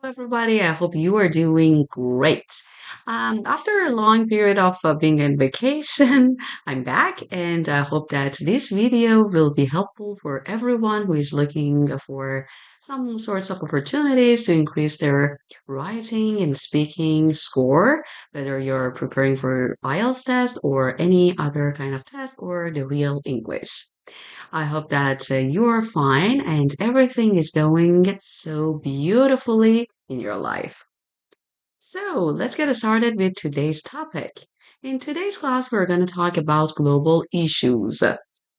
Everybody. I hope you are doing great. After a long period of being on vacation, I'm back, and I hope that this video will be helpful for everyone who is looking for some sorts of opportunities to increase their writing and speaking score, whether you're preparing for IELTS test or any other kind of test or the real English. I hope that you're fine and everything is going so beautifully in your life. So, let's get started with today's topic. In today's class, we're going to talk about global issues.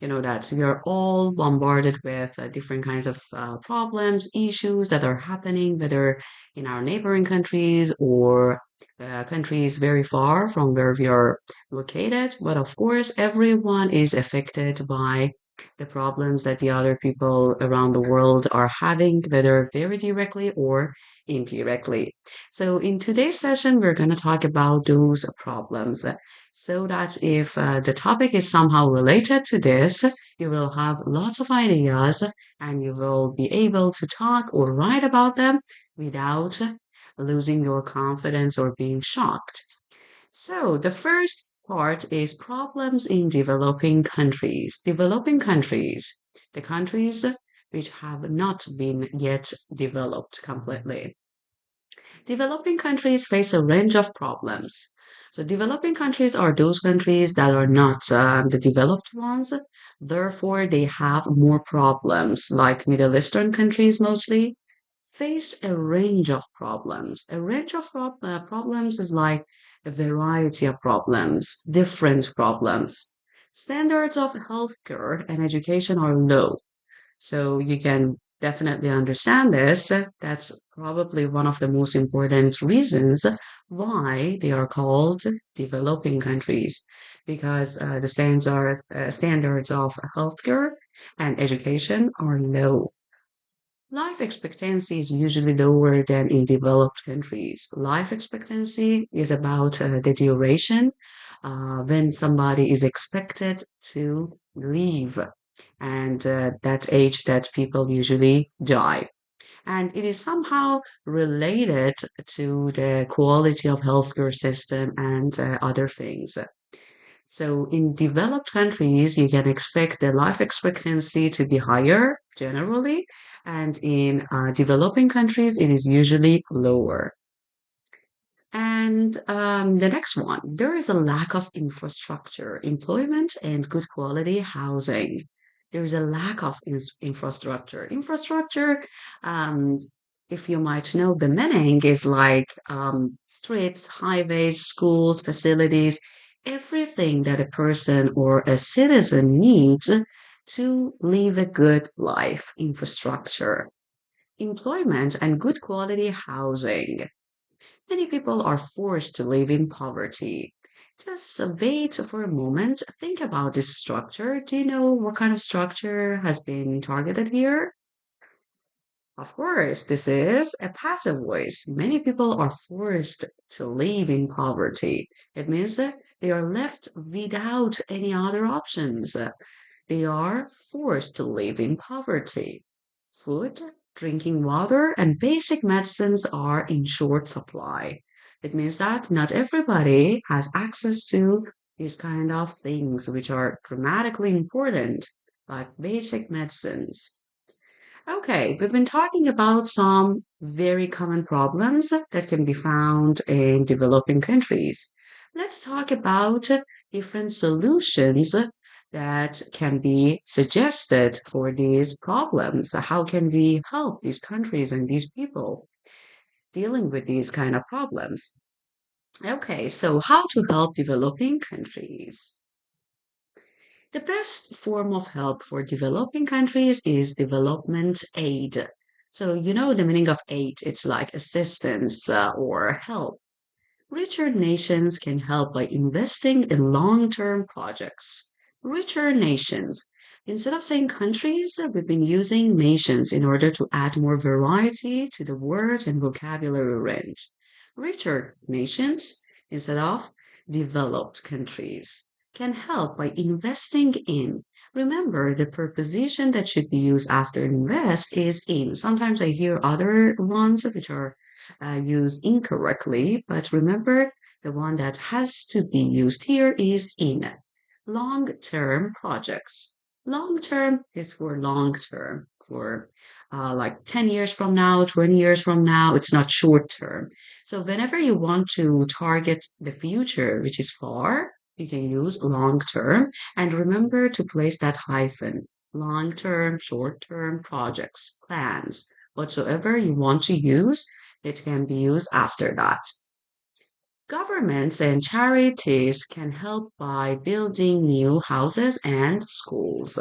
You know that we are all bombarded with different kinds of problems, issues that are happening, whether in our neighboring countries or countries very far from where we are located. But of course, everyone is affected by the problems that the other people around the world are having, whether very directly or indirectly. So, in today's session, we're going to talk about those problems so that if the topic is somehow related to this, you will have lots of ideas and you will be able to talk or write about them without losing your confidence or being shocked. So, the first part is problems in developing countries. Developing countries, the countries which have not been yet developed completely. Developing countries face a range of problems. So, developing countries are those countries that are not the developed ones. Therefore, they have more problems, like Middle Eastern countries mostly face a range of problems. A range of problems is like a variety of problems, different problems. Standards of healthcare and education are low. So you can definitely understand this. That's probably one of the most important reasons why they are called developing countries, because the standards of healthcare and education are low. Life expectancy is usually lower than in developed countries. Life expectancy is about the duration when somebody is expected to live and that age that people usually die. And it is somehow related to the quality of healthcare system and other things. So in developed countries, you can expect the life expectancy to be higher generally, and in developing countries, it is usually lower. And the next one, there is a lack of infrastructure, employment, and good quality housing. There is a lack of infrastructure. Infrastructure, um, if you might know, the meaning is like streets, highways, schools, facilities, everything that a person or a citizen needs to live a good life. Infrastructure, employment, and good quality housing. Many people are forced to live in poverty. Just wait for a moment. Think about this structure. Do you know what kind of structure has been targeted here? Of course, this is a passive voice. Many people are forced to live in poverty. It means that they are left without any other options. They are forced to live in poverty. Food, drinking water, and basic medicines are in short supply. It means that not everybody has access to these kind of things, which are dramatically important, like basic medicines. Okay, we've been talking about some very common problems that can be found in developing countries. Let's talk about different solutions that can be suggested for these problems. How can we help these countries and these people dealing with these kind of problems? Okay, so how to help developing countries? The best form of help for developing countries is development aid. So, you know the meaning of aid, it's like assistance or help. Richer nations can help by investing in long term projects. Richer nations. Instead of saying countries, we've been using nations in order to add more variety to the word and vocabulary range. Richer nations instead of developed countries can help by investing in. Remember, the preposition that should be used after invest is in. Sometimes I hear other ones which are used incorrectly, but remember the one that has to be used here is in long-term projects. Long-term is for long-term, for like 10 years from now, 20 years from now. It's not short-term. So whenever you want to target the future, which is far, you can use long-term. And remember to place that hyphen. Long-term, short-term projects, plans, whatsoever you want to use, it can be used after that. Governments and charities can help by building new houses and schools.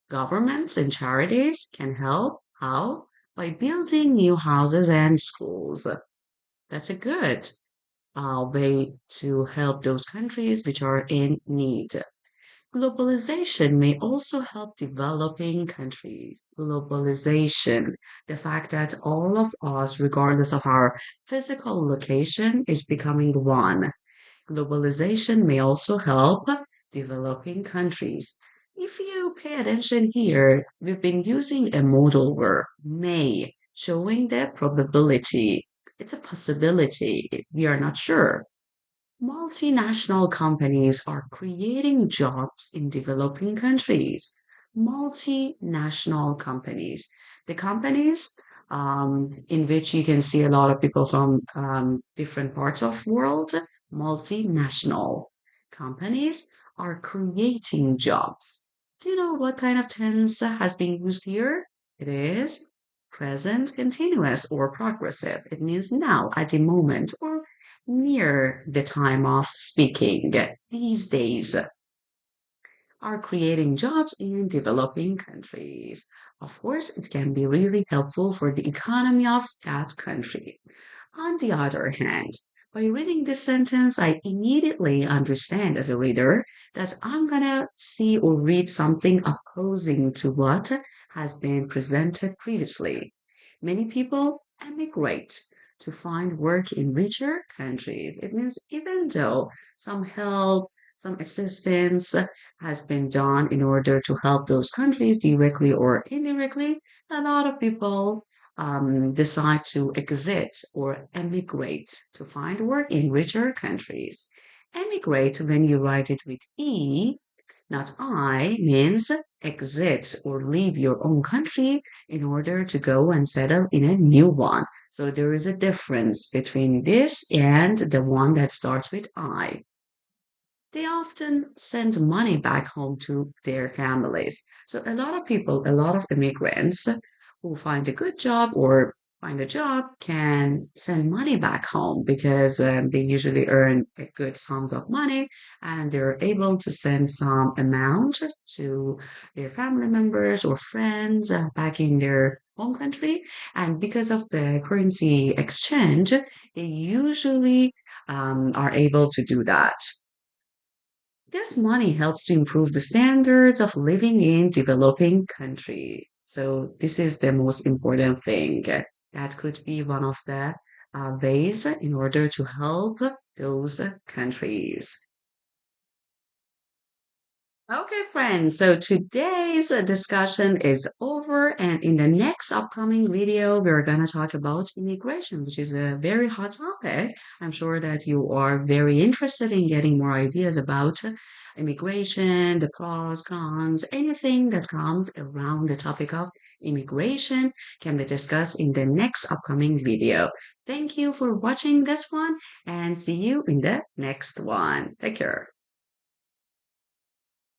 Governments and charities can help how? By building new houses and schools. That's a good way to help those countries which are in need. Globalization may also help developing countries. Globalization, the fact that all of us, regardless of our physical location, is becoming one. Globalization may also help developing countries. If you pay attention here, we've been using a modal verb, may, showing the probability. It's a possibility. We are not sure. Multinational companies are creating jobs in developing countries. Multinational companies. The companies in which you can see a lot of people from different parts of world, multinational companies are creating jobs. Do you know what kind of tense has been used here? It is present continuous or progressive. It means now, at the moment, or near the time of speaking. These days are creating jobs in developing countries. Of course, it can be really helpful for the economy of that country. On the other hand, by reading this sentence, I immediately understand as a reader that I'm gonna see or read something opposing to what has been presented previously. Many people emigrate to find work in richer countries. It means even though some help, some assistance has been done in order to help those countries directly or indirectly, a lot of people decide to exit or emigrate to find work in richer countries. Emigrate, when you write it with E, not I, means exit or leave your own country in order to go and settle in a new one. So there is a difference between this and the one that starts with I. They often send money back home to their families. So a lot of people, a lot of immigrants who find a good job or find a job can send money back home because they usually earn a good sums of money and they're able to send some amount to their family members or friends back in their home country. And because of the currency exchange, they usually are able to do that. This money helps to improve the standards of living in developing country. So this is the most important thing. That could be one of the ways in order to help those countries. Okay, friends, so today's discussion is over, and in the next upcoming video, we're going to talk about immigration, which is a very hot topic. I'm sure that you are very interested in getting more ideas about immigration, the pros, cons, anything that comes around the topic of immigration can be discussed in the next upcoming video. Thank you for watching this one, and see you in the next one. Take care.